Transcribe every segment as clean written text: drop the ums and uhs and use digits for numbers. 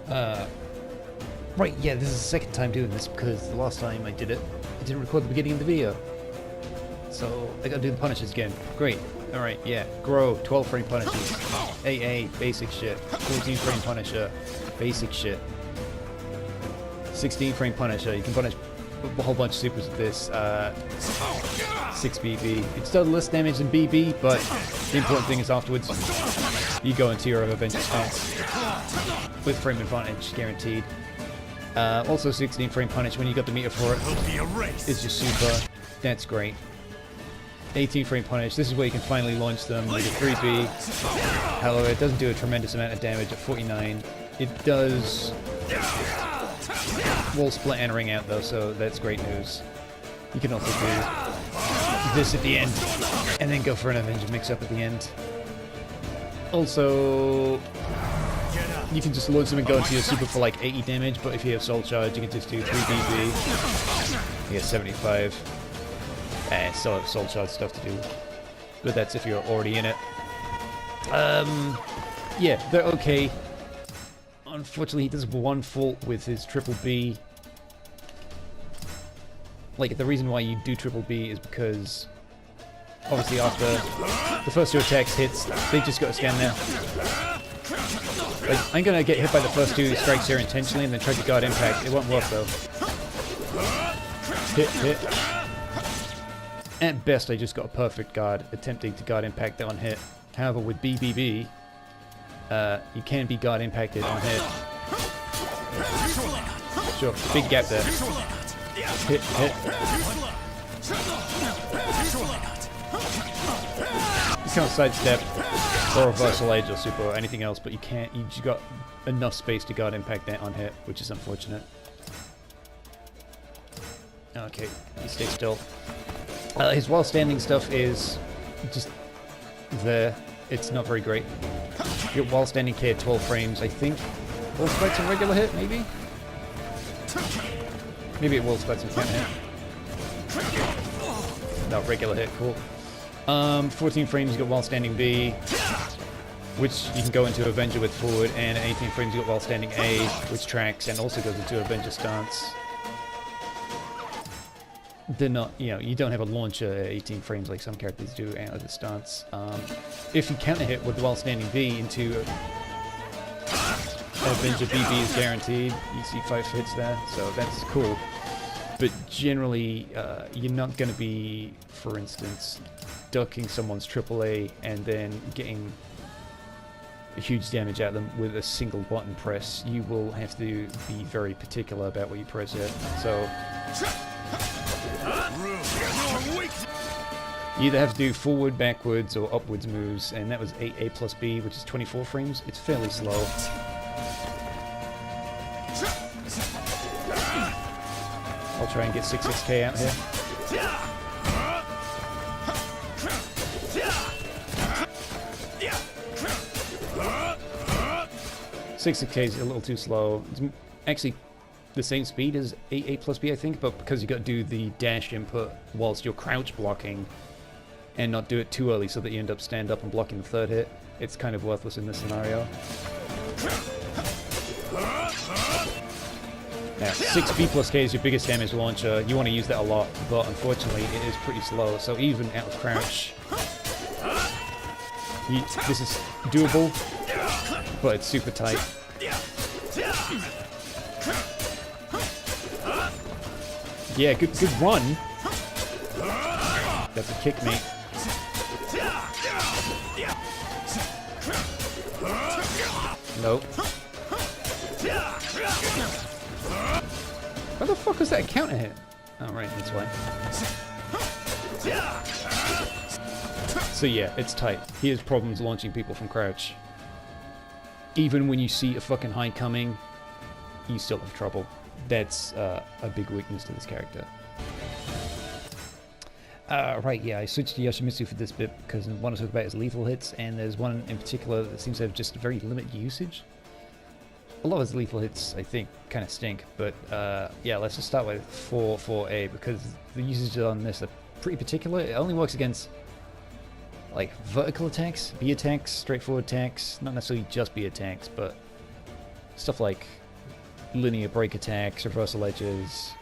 Right, yeah, this is the second time doing this because the last time I did it, I didn't record the beginning of the video. So I gotta do the punishes again. Great. Alright, yeah. Grow, 12 frame punishes. AA, basic shit. 14 frame punisher, basic shit. 16 frame punisher, you can punish a whole bunch of supers with this. 6 BB. It's done less damage than BB, but the important thing is afterwards you go into your Avenger stance with frame advantage guaranteed. Also 16 frame punish when you got the meter for it. It's just super. That's great. 18 frame punish. This is where you can finally launch them with a 3B. However, it doesn't do a tremendous amount of damage at 49. It does wall split and ring out though, so that's great news. You can also do this at the end and then go for an Avenger mix up at the end. Also, you can just launch them and go into your super for like 80 damage, but if you have Soul Charge, you can just do 3 BB. You get 75. And still have Soul Charge stuff to do. But that's if you're already in it. Yeah, they're okay. Unfortunately, he does have one fault with his triple B. Like, the reason why you do triple B is because obviously after the first 2 attacks hits, they just got to scan now. Like, I'm gonna get hit by the first 2 strikes here intentionally and then try to guard impact. It won't work though. Hit, hit. At best, I just got a perfect guard, attempting to guard impact on hit. However, with BBB, you can be guard impacted on hit. Sure, big gap there. Hit, hit. You can't sidestep or reversal edge or super or anything else, but you can't. You just got enough space to guard impact that on hit, which is unfortunate. Okay, you stay still. His while standing stuff is just there. It's not very great. Your while standing K at 12 frames, I think. Will spikes a regular hit, maybe? Maybe it will spikes and can't hit. No, regular hit, cool. 14 frames, you got while standing B, which you can go into Avenger with forward, and 18 frames, you got while standing A, which tracks and also goes into Avenger stance. They're not, you know, you don't have a launcher at 18 frames like some characters do out of the stance. If you counter hit with the while standing B into Avenger, BB is guaranteed. You see 5 hits there, so that's cool. But generally, you're not going to be, for instance, ducking someone's AAA and then getting huge damage at them with a single button press. You will have to be very particular about what you press here. So you either have to do forward, backwards, or upwards moves, and that was 8A plus B, which is 24 frames. It's fairly slow. I'll try and get 6K out here. Six K is a little too slow. It's actually the same speed as 8A plus B, I think, but because you got to do the dash input whilst you're crouch blocking and not do it too early so that you end up stand up and blocking the 3rd hit, it's kind of worthless in this scenario. Now, 6B plus K is your biggest damage launcher. You want to use that a lot, but unfortunately it is pretty slow, so even out of crouch, this is doable, but it's super tight. Yeah, good run. That's a kick, mate. Nope. Why the fuck was that a counter hit? Oh, right, that's why. So yeah, it's tight. He has problems launching people from crouch. Even when you see a fucking high coming, you still have trouble. That's a big weakness to this character. Right, yeah, I switched to Yoshimitsu for this bit because I want to talk about his lethal hits, and there's one in particular that seems to have just very limited usage. A lot of his lethal hits, I think, kind of stink, but yeah, let's just start with 4A because the usages on this are pretty particular. It only works against like vertical attacks, B attacks, straightforward attacks, not necessarily just B attacks, but Stuff like linear break attacks, reversal edges,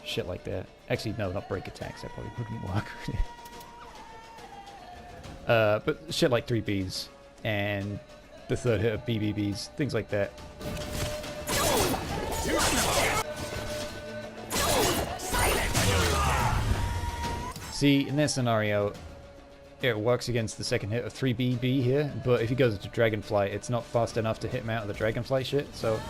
shit like that. Actually, no, not break attacks. That probably wouldn't work. But shit like 3Bs and the third hit of BBBs, things like that. See, in that scenario, it works against the second hit of 3BB here, but if he goes to Dragonfly, it's not fast enough to hit him out of the Dragonfly shit, so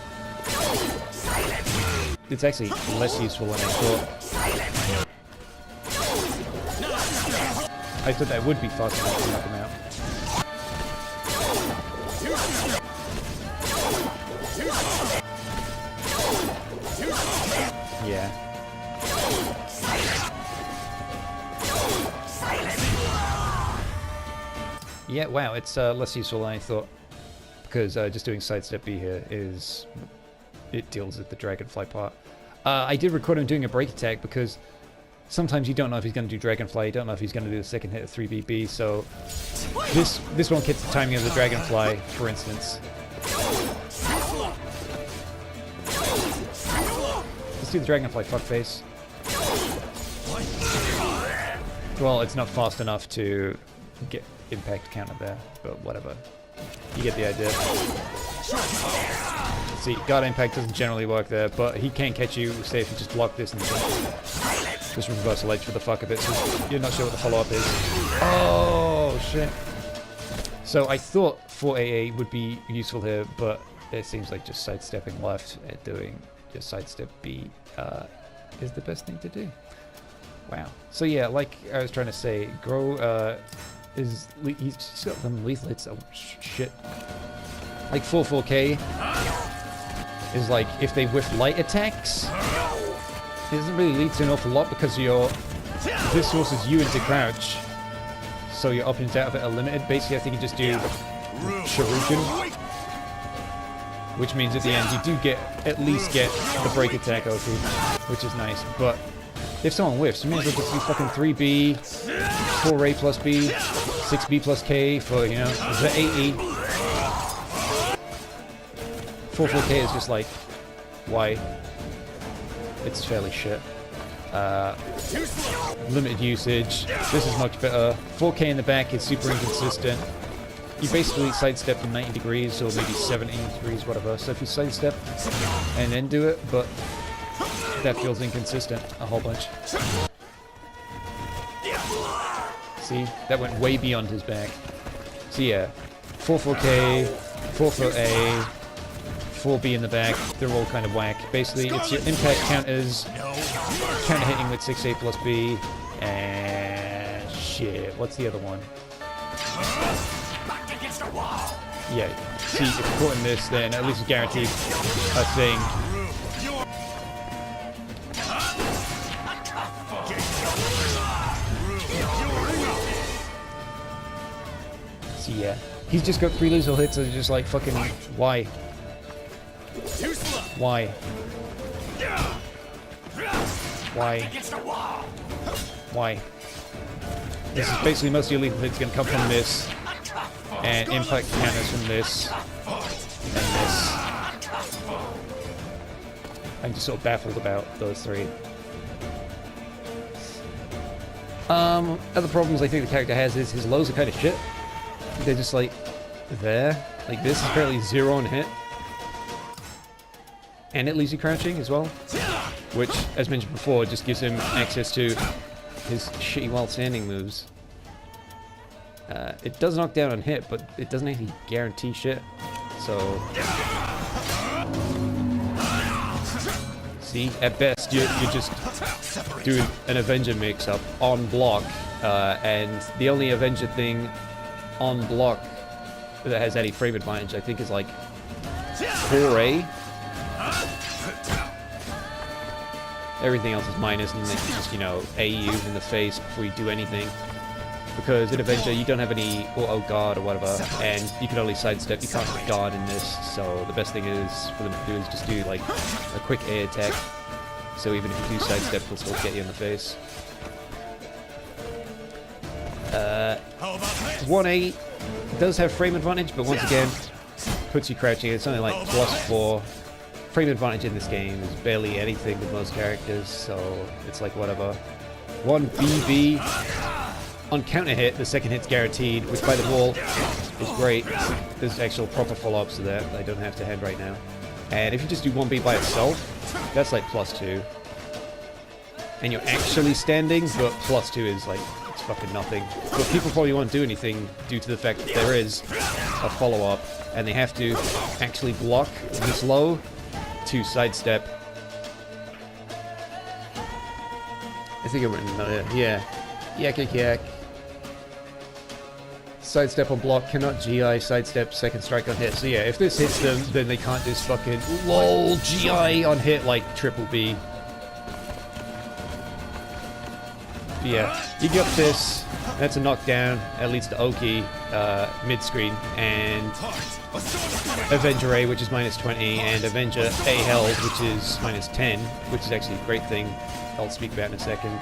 it's actually less useful than I thought. I thought that would be fast enough to knock him out. Yeah. Yeah, wow, it's less useful than I thought. Because just doing sidestep B here is... it deals with the Dragonfly part. I did record him doing a break attack because sometimes you don't know if he's going to do Dragonfly, you don't know if he's going to do the second hit of 3BB, so this one gets the timing of the Dragonfly, for instance. Let's do the Dragonfly fuckface. Well, it's not fast enough to get impact counter there, but whatever. You get the idea. See, guard impact doesn't generally work there, but he can catch you, say if you just block this and just reversal edge for the fuck of it, so you're not sure what the follow-up is. Oh, shit. So I thought 4AA would be useful here, but it seems like just sidestepping left and doing just sidestep B is the best thing to do. Wow. So yeah, like I was trying to say, Grow he's got them leaflets. Oh shit. Like 4-4K is like if they whiff light attacks, it doesn't really lead to an awful lot because this forces you into crouch, so your options out of it are limited. Basically, I think you just do Shuriken, which means at the end you do at least get the break attack OP, which is nice. But if someone whiffs, you may as well just do fucking 3B, 4A plus B, 6B plus K for, you know, the 8E. 4-4K is just like, why? It's fairly shit. Limited usage. This is much better. 4K in the back is super inconsistent. You basically sidestep in 90 degrees or maybe 70 degrees, whatever. So if you sidestep and then do it, but that feels inconsistent a whole bunch. See, that went way beyond his back. So yeah, 4-4K, 4-4A, 4B in the back, they're all kind of whack. Basically, it's your impact counters, counter hitting with 6A plus B, and shit, what's the other one? Yeah, see, if you're caught in this, then at least it's guaranteed a thing. So yeah, he's just got 3 lethal hits that are just like fucking, why? Why? Why? Why? This is basically most of your lethal hits going to come from this, and impact counters from this, and this. I'm just sort of baffled about those 3. Other problems I think the character has is his lows are kind of shit. They're just like, there. Like this is apparently 0 on hit. And it leaves you crouching as well, which, as mentioned before, just gives him access to his shitty while standing moves. It does knock down on hit, but it doesn't actually guarantee shit. So, see, at best you're just doing an Avenger mix-up on block, and the only Avenger thing on block that has any frame advantage, I think, is like 4A. Everything else is minus, and they can just, you know, A you in the face before you do anything. Because in Avenger, you don't have any auto guard or whatever, and you can only sidestep, you can't guard in this, so the best thing is for them to do is just do, like, a quick A attack. So even if you do sidestep, it'll still get you in the face. 1A does have frame advantage, but once again, puts you crouching. It's only like +4. Frame advantage in this game is barely anything with most characters, so it's like whatever. 1 BB on counter hit, the second hit's guaranteed, which by the wall is great. There's actual proper follow-ups to that I don't have to hand right now. And if you just do 1B by itself, that's like +2. And you're actually standing, but +2 is like, it's fucking nothing. But people probably won't do anything due to the fact that there is a follow-up, and they have to actually block this low to sidestep. I think I've written yeah. Yak yak yak. Sidestep on block, cannot GI, sidestep, second strike on hit. So yeah, if this hits them, then they can't just fucking LOL GI on hit like Triple B. Yeah, you get this, that's a knockdown, that leads to Oki, mid-screen, and Avenger A, which is -20, and Avenger A held, which is -10, which is actually a great thing I'll speak about in a second.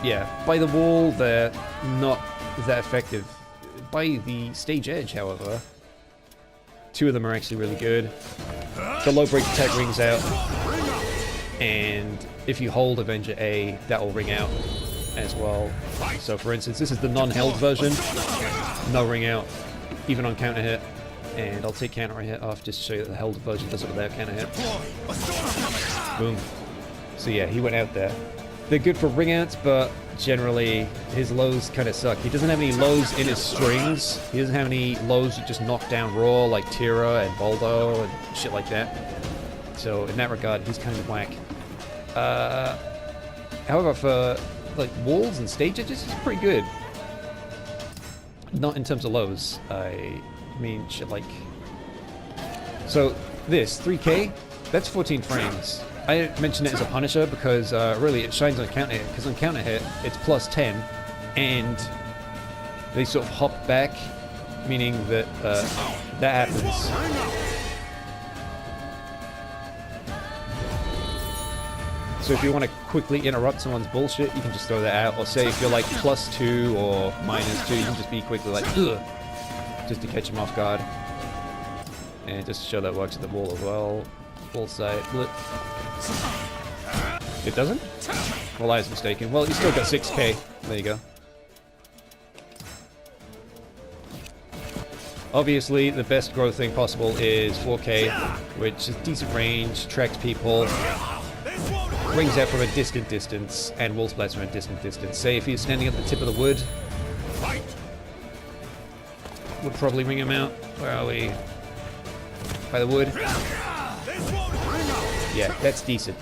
Yeah, by the wall, they're not that effective. By the stage edge, however, 2 of them are actually really good. The low break attack rings out, and if you hold Avenger A, that will ring out as well. So for instance, this is the non-held version, no ring out, even on counter hit. And I'll take counter hit off just to show you that the held version does it without counter hit. Boom. So yeah, he went out there. They're good for ring outs, but generally his lows kind of suck. He doesn't have any lows in his strings. He doesn't have any lows that just knock down raw like Tira and Baldo and shit like that. So in that regard, he's kind of whack. However, for like walls and stage edges, it's pretty good. Not in terms of lows. I mean, shit like... So, this, 3K, that's 14 frames. I mention it as a Punisher because really it shines on counter hit, because on counter hit, it's +10, and they sort of hop back, meaning that that happens. So if you want to quickly interrupt someone's bullshit, you can just throw that out. Or say if you're like +2 or -2, you can just be quickly like, ugh, just to catch him off guard. And just to show that works at the wall as well. Wall side, blip. It doesn't? Well, I was mistaken. Well, you still got 6K. There you go. Obviously, the best growth thing possible is 4K, which is decent range, tracks people, rings out from a distant distance, and wall splats from a distant distance. Say if you're standing at the tip of the wood, would probably ring him out. Where are we? By the wood. Yeah, that's decent.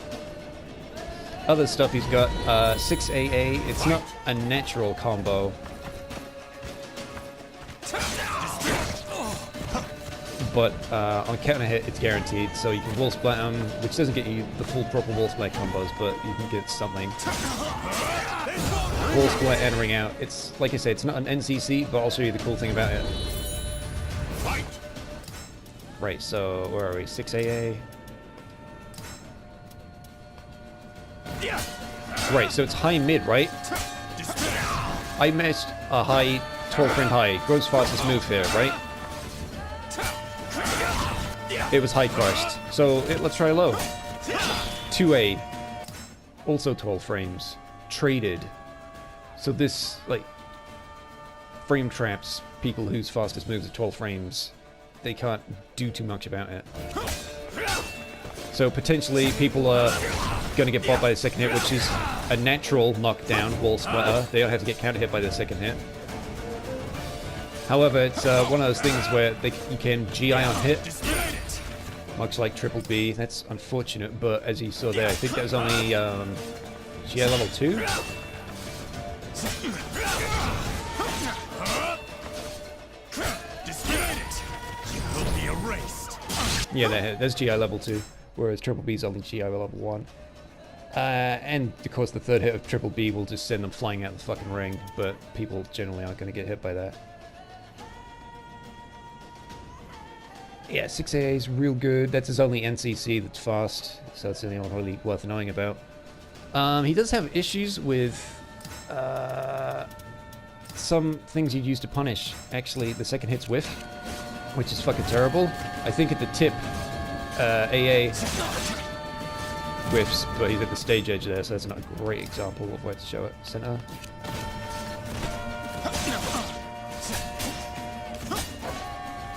Other stuff he's got, 6AA, it's not a natural combo. But on counter hit, it's guaranteed, so you can wall splat him, which doesn't get you the full proper wall splat combos, but you can get something. Wall splat and ring out. It's, like I said, it's not an NCC, but I'll show you the cool thing about it. Right, so where are we? 6AA. Right, so it's high mid, right? I missed a high 12 frame high. Grows fastest move here, right? It was high first. So let's try low. 2A. Also 12 frames. Traded. So this, like, frame traps people whose fastest moves are 12 frames. They can't do too much about it. So potentially people are going to get bought by the second hit, which is a natural knockdown wall splitter. They don't have to get counter hit by the second hit. However, it's one of those things where you can GI on hit, much like Triple B. That's unfortunate, but as you saw there, I think that was only GI level 2? Yeah, that's GI level 2, whereas Triple B's only GI level 1. And of course the third hit of Triple B will just send them flying out the fucking ring, but people generally aren't going to get hit by that. Yeah, 6AA is real good. That's his only NCC that's fast, so that's the only one really worth knowing about. He does have issues with some things you'd use to punish. Actually, the second hit's whiff. which is fucking terrible. I think at the tip, AA whiffs, but he's at the stage edge there, so that's not a great example of where to show it. Center.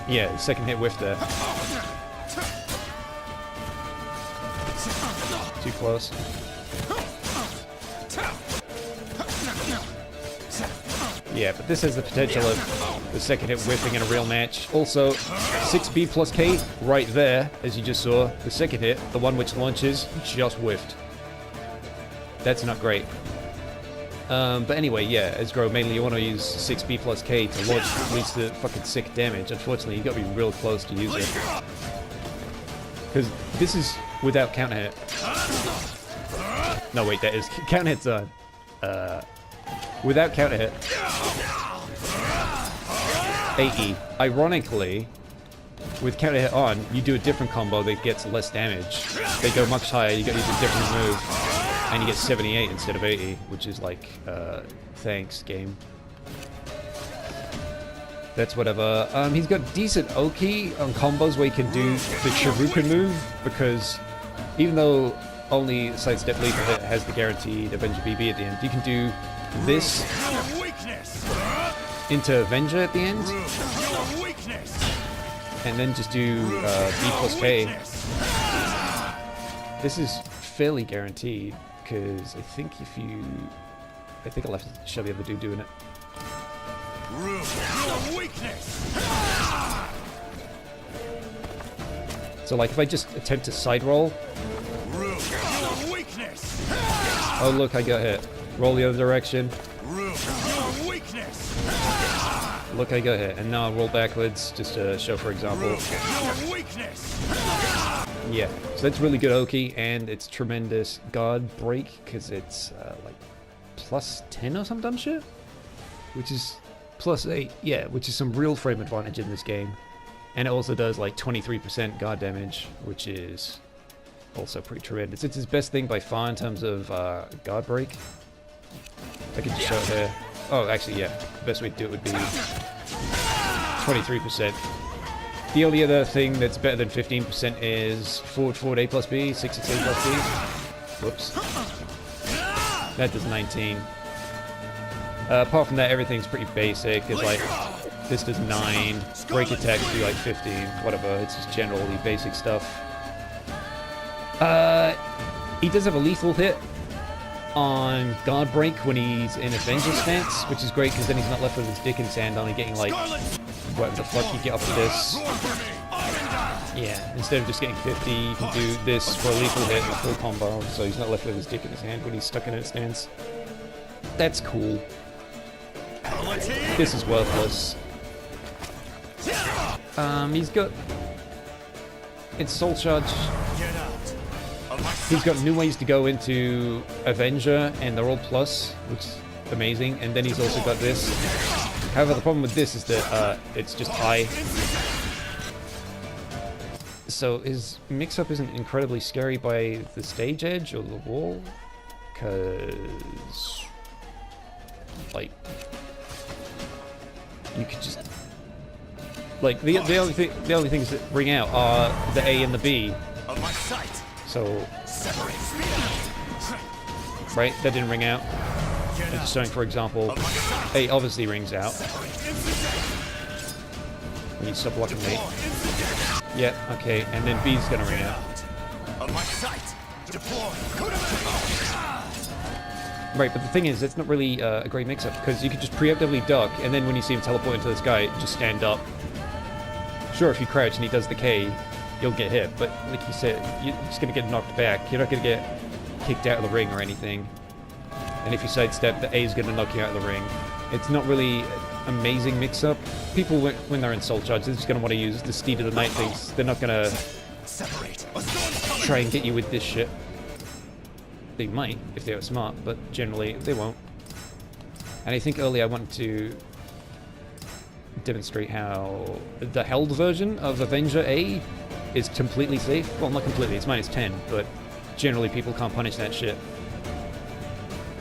Yeah, the second hit whiff there. Too close. Yeah, but this has the potential of the second hit whiffing in a real match. Also, 6B plus K right there, as you just saw. The second hit, the one which launches, just whiffed. That's not great. But anyway, yeah, as Grow, mainly you want to use 6B plus K to launch at least the fucking sick damage. Unfortunately, you got to be real close to use it. Because this is without counter hit. No, wait, that is counter hit's on. Without counter hit. AE. Ironically, with counter hit on, you do a different combo that gets less damage. They go much higher, you got to use a different move. And you get 78 instead of 80, which is like, thanks, game. That's whatever. He's got decent Oki on combos where he can do the Shuriken move, because even though only Sidestep Lethal Hit has the guaranteed Avenger BB at the end, you can do this into Avenger at the end, and then just do B plus K. This is fairly guaranteed, because I think if you... I think I'll have to show the other dude doing it. So like if I just attempt to side roll... Oh look, I got hit. Roll the other direction. Look, I got hit. And now I'll roll backwards, just to show for example. Yeah, so that's really good Oki, and it's tremendous guard break, because it's like plus 10 or some dumb shit? Which is plus 8, yeah, which is some real frame advantage in this game. And it also does like 23% guard damage, which is also pretty tremendous. It's his best thing by far in terms of guard break. I could just show it here. Oh, actually, yeah, the best way to do it would be 23%. The only other thing that's better than 15% is forward A plus B, 6 A plus B. Whoops. That does 19. Apart from that, everything's pretty basic. It's like, this does 9, break attacks do like 15, whatever. It's just generally basic stuff. He does have a lethal hit on guard break when he's in Avenger stance, which is great because then he's not left with his dick in sand, only getting like whatever the fuck you get up to this. Yeah, instead of just getting 50, you can do this for a lethal hit and a full combo, so he's not left with his dick in his hand when he's stuck in a stance. That's cool. This is worthless. He's got... It's Soul Charge. He's got new ways to go into Avenger, and they're all plus, which is amazing. And then he's also got this. However, the problem with this is that it's just high. So his mix-up isn't incredibly scary by the stage edge or the wall, because like you could just like the only things that ring out are the A and the B. So right, that didn't ring out. I'm just showing, for example, A obviously rings out when you stop blocking me. Yeah, okay, and then B's gonna ring out. Right, but the thing is, it's not really a great mix-up, because you could just preemptively duck, and then when you see him teleport into this guy, just stand up. Sure, if you crouch and he does the K, you'll get hit, but like you said, you're just gonna get knocked back. You're not gonna get kicked out of the ring or anything. And if you sidestep, the A is gonna knock you out of the ring. It's not really amazing mix-up. People, when they're in Soul Charge, they're just gonna want to use the Steed of the Night things. They're not gonna try and get you with this shit. They might, if they were smart, but generally, they won't. And I think earlier I wanted to demonstrate how the held version of Avenger A is completely safe. Well, not completely, it's -10, but generally people can't punish that shit.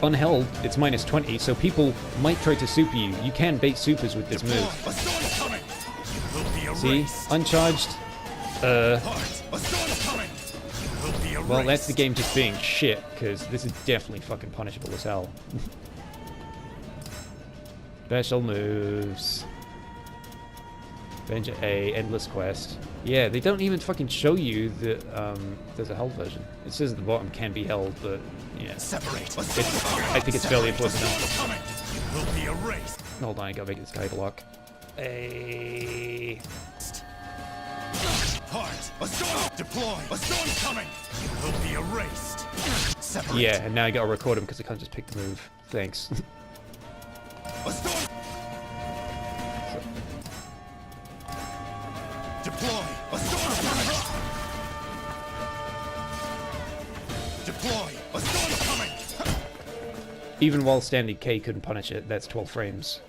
On held, it's -20, so people might try to super you. You can bait supers with this move. See? Uncharged. Well, that's the game just being shit, because this is definitely fucking punishable as hell. Special moves. Avenger A, Endless Quest. Yeah, they don't even fucking show you that there's a held version. It says at the bottom can be held, but yeah. I think it's fairly important. Hold on, I gotta make this guy block. A. A storm deploy. A storm's coming. You will be erased. Separate. Yeah, and now I gotta record him because I can't just pick the move. Thanks. A storm. Deploy. A storm coming. Deploy. A storm coming. Even while standing, K couldn't punish it. That's 12 frames.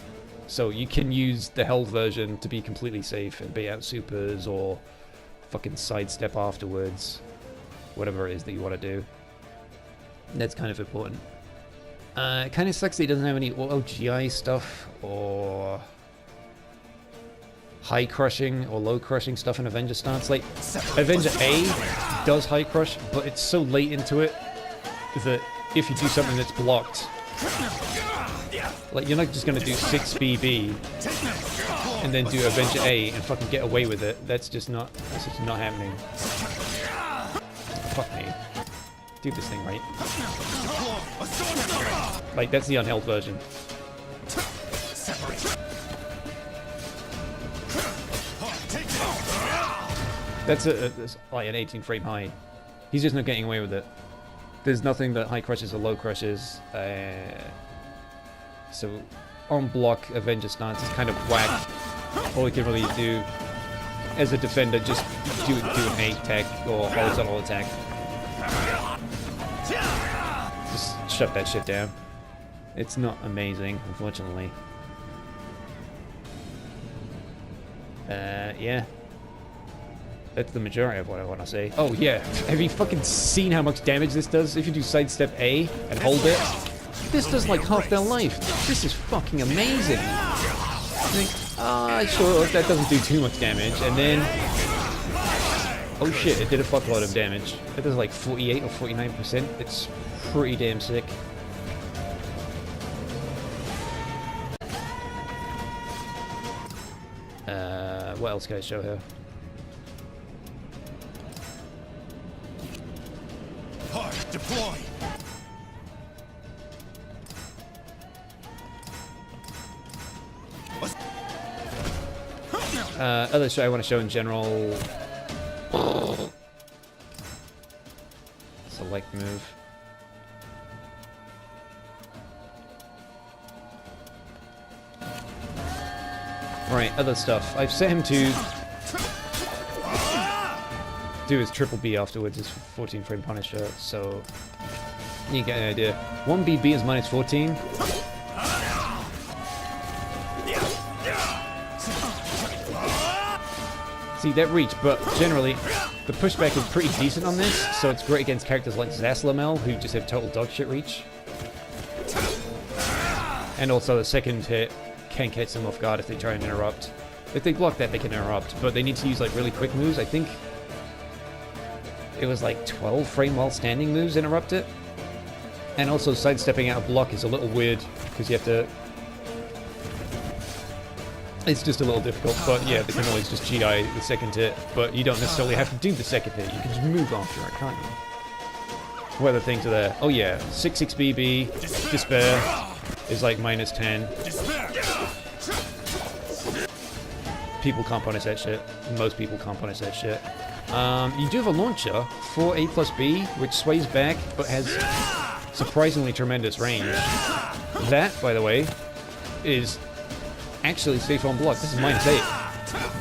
So you can use the held version to be completely safe and bait out supers or fucking sidestep afterwards. Whatever it is that you want to do. That's kind of important. It kind of sucks that he doesn't have any OGI stuff or high crushing or low crushing stuff in Avenger stance. Like, Avenger A does high crush, but it's so late into it that if you do something that's blocked, like, you're not just going to do 6 BB and then do Avenger A and fucking get away with it. That's just not happening. Fuck me. Do this thing right. Like, that's the unheld version. That's like an 18 frame high. He's just not getting away with it. There's nothing that high crushes or low crushes. So on block Avenger stance is kind of whack. All we can really do as a defender, just do an A attack or horizontal attack. Just shut that shit down. It's not amazing, unfortunately. Yeah. That's the majority of what I want to say. Oh yeah, have you fucking seen how much damage this does? If you do sidestep A and hold it, this does like half their life. This is fucking amazing. You think, sure, that doesn't do too much damage, and then... Oh shit, it did a fuckload of damage. It does like 48 or 49%. It's pretty damn sick. What else can I show here? Deploy. Other show I want to show in general. Select move. Alright, other stuff. I've set him to do his triple B afterwards, his 14 frame Punisher, so you get an idea. 1 BB is minus 14. See, that reach, but generally, the pushback is pretty decent on this, so it's great against characters like Zaslamel, who just have total dogshit reach. And also the second hit can catch them off guard if they try and interrupt. If they block that, they can interrupt, but they need to use like really quick moves. I think it was like 12 frame while standing moves interrupt it. And also sidestepping out a block is a little weird, because you have to... It's just a little difficult, but yeah, they can always just GI the second hit, but you don't necessarily have to do the second hit, you can just move after it, can't you? What other things are there? Oh yeah, 6 BB, Despair is like minus 10. People can't punish that shit. Most people can't punish that shit. You do have a launcher for A plus B, which sways back, but has surprisingly tremendous range. That, by the way, is actually safe on block. This is minus 8,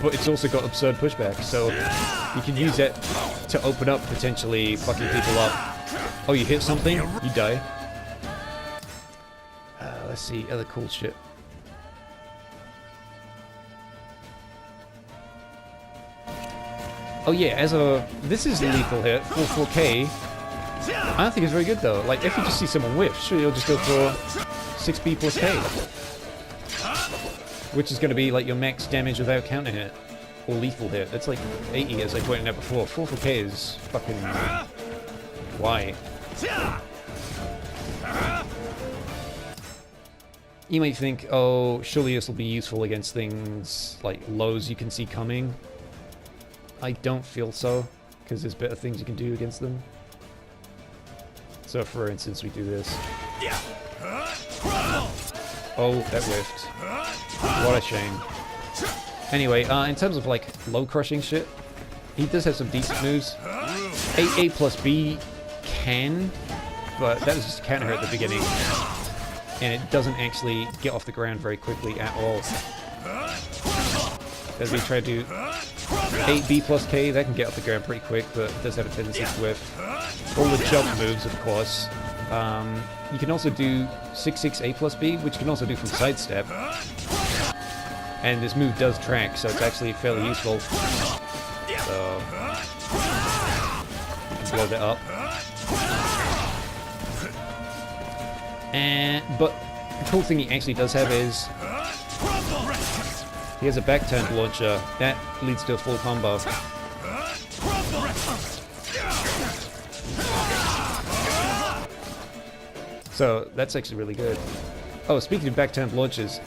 but it's also got absurd pushback, so you can use it to open up potentially fucking people up. Oh, you hit something, you die. Let's see, other cool shit. Oh yeah, this is a lethal hit, 4K. I don't think it's very good though. Like, if you just see someone whiff, sure, you'll just go for 6B plus K. Which is going to be like your max damage without counter hit. or lethal hit. That's like 80, as I pointed out before. 4K is fucking... Why? You might think, oh, surely this will be useful against things like lows you can see coming. I don't feel so, because there's better things you can do against them. So for instance, we do this. Oh, that whiffed. What a shame. Anyway, in terms of like low crushing shit, he does have some decent moves. A plus B can, but that was just a counter at the beginning. And it doesn't actually get off the ground very quickly at all. As we try to do 8B plus K, that can get off the ground pretty quick, but it does have a tendency to whiff. All the jump moves, of course. You can also do 6-6 A plus B, which you can also do from sidestep. And this move does track, so it's actually fairly useful. So, blow that up. But the cool thing he actually does have is he has a back-turned launcher that leads to a full combo. So that's actually really good. Oh, speaking of back-turned launchers,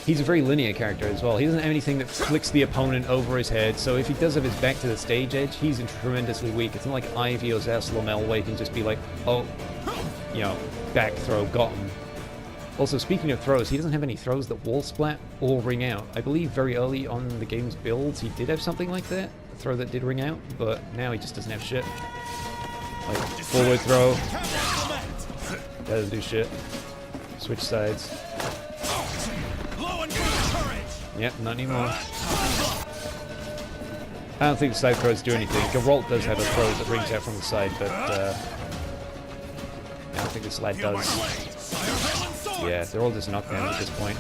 he's a very linear character as well. He doesn't have anything that flicks the opponent over his head, so if he does have his back to the stage edge, he's tremendously weak. It's not like Ivy or Zaslamel where he can just be like, oh, you know, back throw, got him. Also, speaking of throws, he doesn't have any throws that wall splat or ring out. I believe very early on the game's builds, he did have something like that, a throw that did ring out, but now he just doesn't have shit. Like, forward throw, doesn't do shit. Switch sides. Yep, not anymore. I don't think the side throws do anything. Geralt does have a throw that rings out from the side, but I don't think this lad does. Yeah, they're all just knockdowns at this point.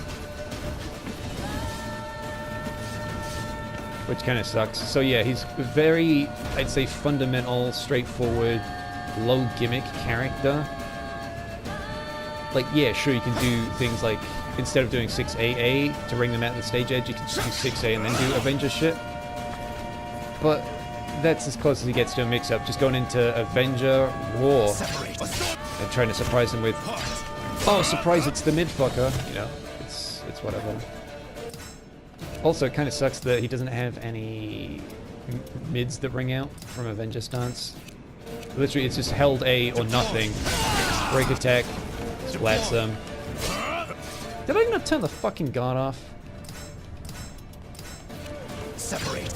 Which kind of sucks. So yeah, he's a very, I'd say, fundamental, straightforward, low gimmick character. Like, yeah, sure, you can do things like, instead of doing 6AA to ring them out the stage edge, you can just do 6A and then do Avenger shit. But that's as close as he gets to a mix-up, just going into Avenger War and trying to surprise him with, oh, surprise, it's the mid-fucker. You know, it's whatever. Also, it kind of sucks that he doesn't have any mids that ring out from Avenger stance. Literally, it's just held A or nothing. Break attack, splats them. Did I not turn the fucking guard off? Separate.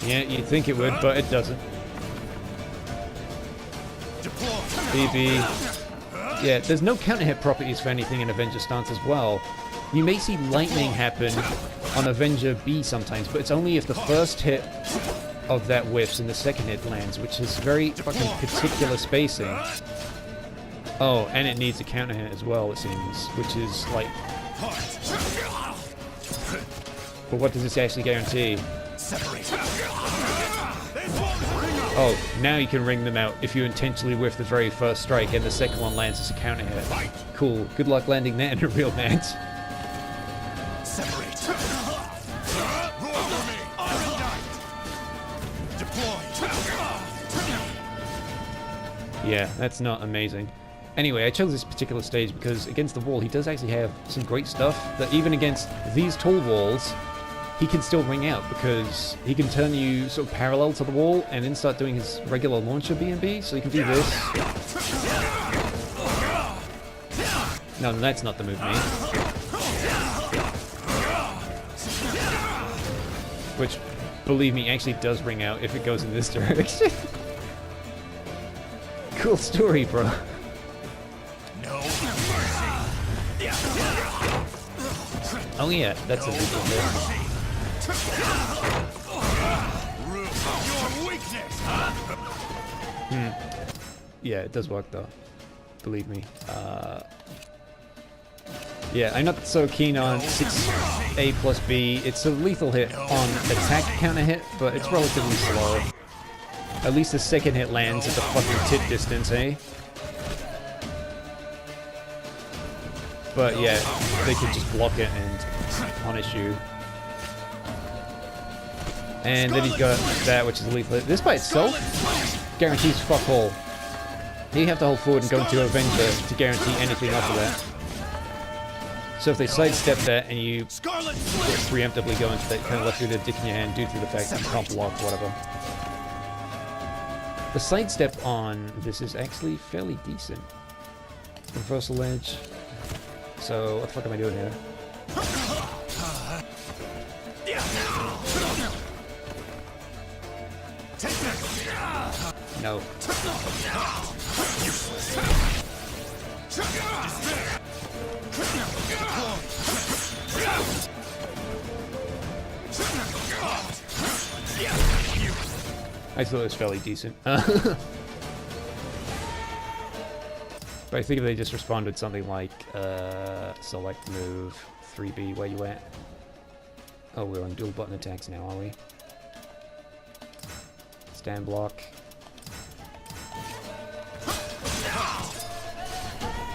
Yeah, you'd think it would, but it doesn't. BB. Yeah, there's no counter hit properties for anything in Avenger stance as well. You may see lightning happen on Avenger B sometimes, but it's only if the first hit of that whiffs and the second hit lands, which is very fucking particular spacing. Oh, and it needs a counter hit as well, it seems, which is like... But what does this actually guarantee? Oh, now you can ring them out if you intentionally whiff the very first strike and the second one lands as a counter hit. Cool. Good luck landing that in a real match. Yeah, that's not amazing. Anyway, I chose this particular stage because against the wall, he does actually have some great stuff that even against these tall walls, he can still ring out because he can turn you sort of parallel to the wall and then start doing his regular launcher B&B. So you can do this. No, that's not the move, mate. Which, believe me, actually does ring out if it goes in this direction. Cool story, bro. No mercy. Oh yeah, that's a big one. Yeah, it does work though. Believe me. Yeah, I'm not so keen on 6A plus B. It's a lethal hit on attack counter hit, but it's relatively slow. At least the second hit lands at the fucking tip distance, eh? But yeah, they could just block it and punish you. And then he's got that, which is lethal. This by itself guarantees fuck all. You have to hold forward and go into Avenger to guarantee anything after that. So if they sidestep that and you preemptively go into that, kind of left with a dick in your hand due to the fact that you can't block, whatever. The sidestep on this is actually fairly decent. Reversal edge. So what the fuck am I doing here? No. I thought it was fairly decent. But I think if they just responded something like, select move, 3B, where you at? Oh, we're on dual button attacks now, are we? Stand block.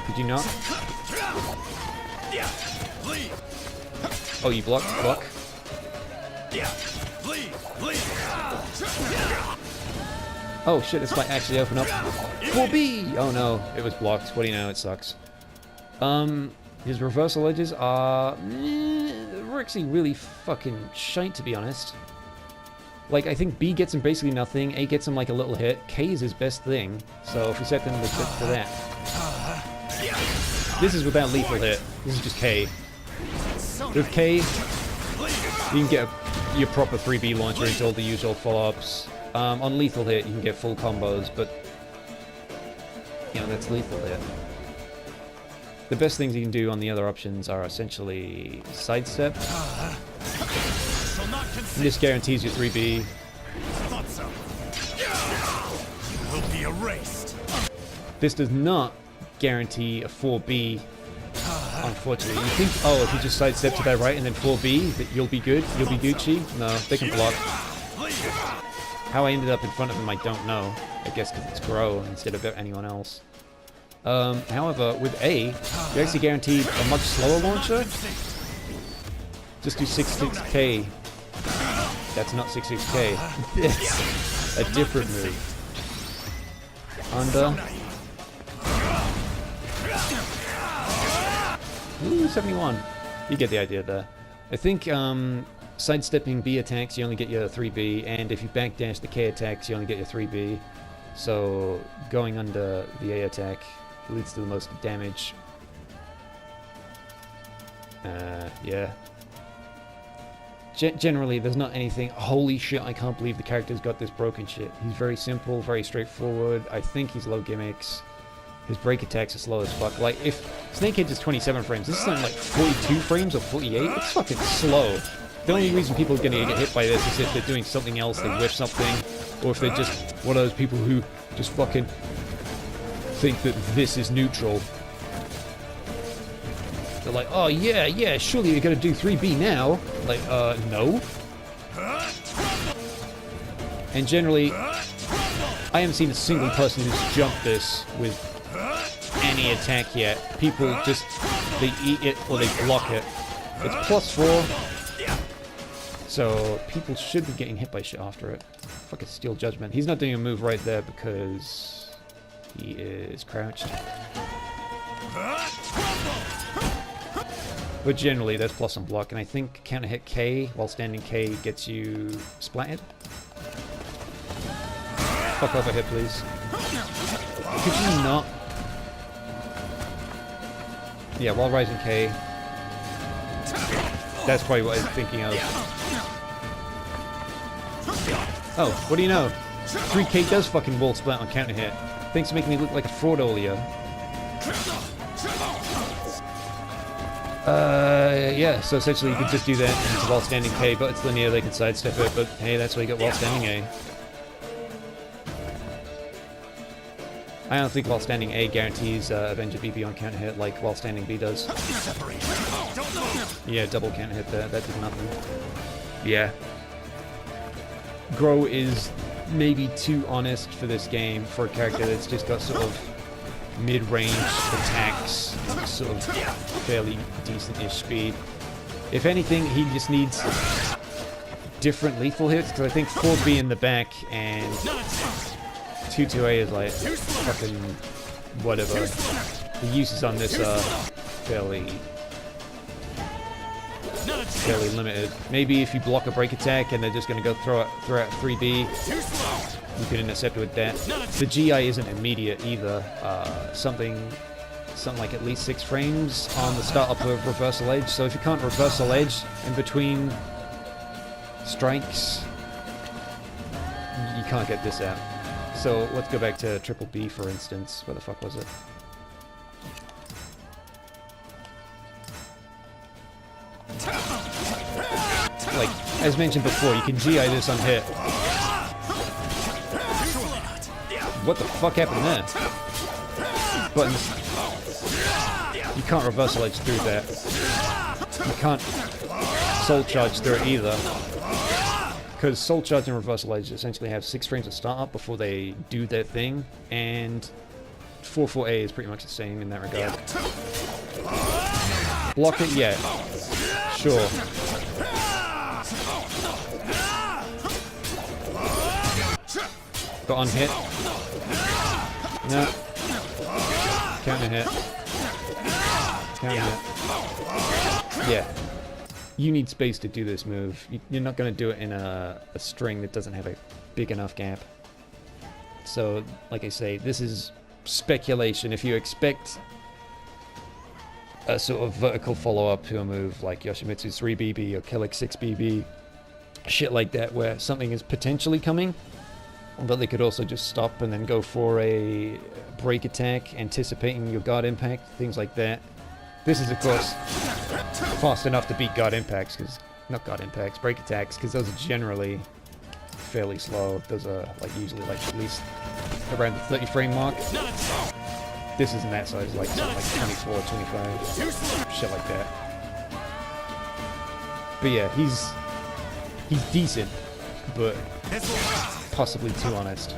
Did you not? Oh, you blocked? Block? Oh shit, this might actually open up. 4B! Oh no, it was blocked. What do you know, it sucks. His reversal edges are... they're actually really fucking shite, to be honest. Like, I think B gets him basically nothing, A gets him like a little hit, K is his best thing, so if we set them for that. This is without lethal hit, this is just K. With K, you can get your proper 3B launcher into all the usual follow-ups. On lethal hit, you can get full combos, but you know, that's lethal hit. The best things you can do on the other options are essentially sidestep. And this guarantees you 3B. This does not guarantee a 4B, unfortunately. You think, oh, if you just sidestep to that right and then 4B, that you'll be good, you'll be Gucci? No, they can block. How I ended up in front of him, I don't know. I guess because it's Grow instead of anyone else. However, with A, you actually guaranteed a much slower launcher. Just do 66K. That's not 66K. It's a different move. Under. Ooh, 71. You get the idea there. I think, sidestepping B attacks, you only get your 3B, and if you backdash the K attacks, you only get your 3B. So, going under the A attack leads to the most damage. Yeah. Generally, there's not anything, holy shit, I can't believe the character's got this broken shit. He's very simple, very straightforward. I think he's low gimmicks. His break attacks are slow as fuck. Like, if Snakehead is 27 frames, this is something like 42 frames or 48. It's fucking slow. The only reason people are gonna get hit by this is if they're doing something else, they whiff something, or if they're just one of those people who just fucking think that this is neutral. They're like, oh yeah, surely you're gonna do 3B now. Like, no. And generally, I haven't seen a single person who's jumped this with any attack yet. People just, they eat it or they block it. It's +4. So, people should be getting hit by shit after it. Fucking Steel Judgment. He's not doing a move right there because he is crouched. But generally, there's plus on block, and I think counter hit K while standing K gets you splatted. Fuck off a hit, please. Could you not? Yeah, while rising K. That's probably what I was thinking of. Oh, what do you know? 3K does fucking wall splat on counter hit. Thanks for making me look like a fraud earlier. Yeah, so essentially you could just do that into while standing K, but it's linear, they can sidestep it, but hey, that's why you get while standing A. I don't think while standing A guarantees Avenger BB on counter hit like while standing B does. Yeah, double counter hit there, that did nothing. Yeah. Grow is maybe too honest for this game for a character that's just got sort of mid-range attacks, sort of fairly decent-ish speed. If anything, he just needs different lethal hits, because I think 4B in the back and 2-2A is like fucking whatever. The uses on this are fairly limited. Maybe if you block a break attack and they're just going to go throw out 3B, you can intercept with that. The GI isn't immediate either. Something like at least 6 frames on the startup of Reversal Edge. So if you can't Reversal Edge in between strikes, you can't get this out. So let's go back to Triple B, for instance. Where the fuck was it? Like, as mentioned before, you can GI this on hit. What the fuck happened there? Buttons. You can't Reversal Edge through that. You can't Soul Charge through it either. Because Soul Charge and Reversal Edge essentially have 6 frames of startup before they do their thing, and 4-4A is pretty much the same in that regard. Block it? Yeah. Sure. Got on hit. No. Counter hit. Counter hit. Yeah. You need space to do this move. You're not going to do it in a string that doesn't have a big enough gap. So, like I say, this is speculation. If you expect a sort of vertical follow-up to a move like Yoshimitsu's 3BB or Killick's 6BB, shit like that, where something is potentially coming, but they could also just stop and then go for a break attack, anticipating your guard impact, things like that. This is, of course, fast enough to beat guard impacts, because not guard impacts, break attacks, because those are generally fairly slow. Those are like usually like at least around the 30 frame mark. This isn't that size, like something like 24, 25, shit like that. But yeah, he's decent, but possibly too honest.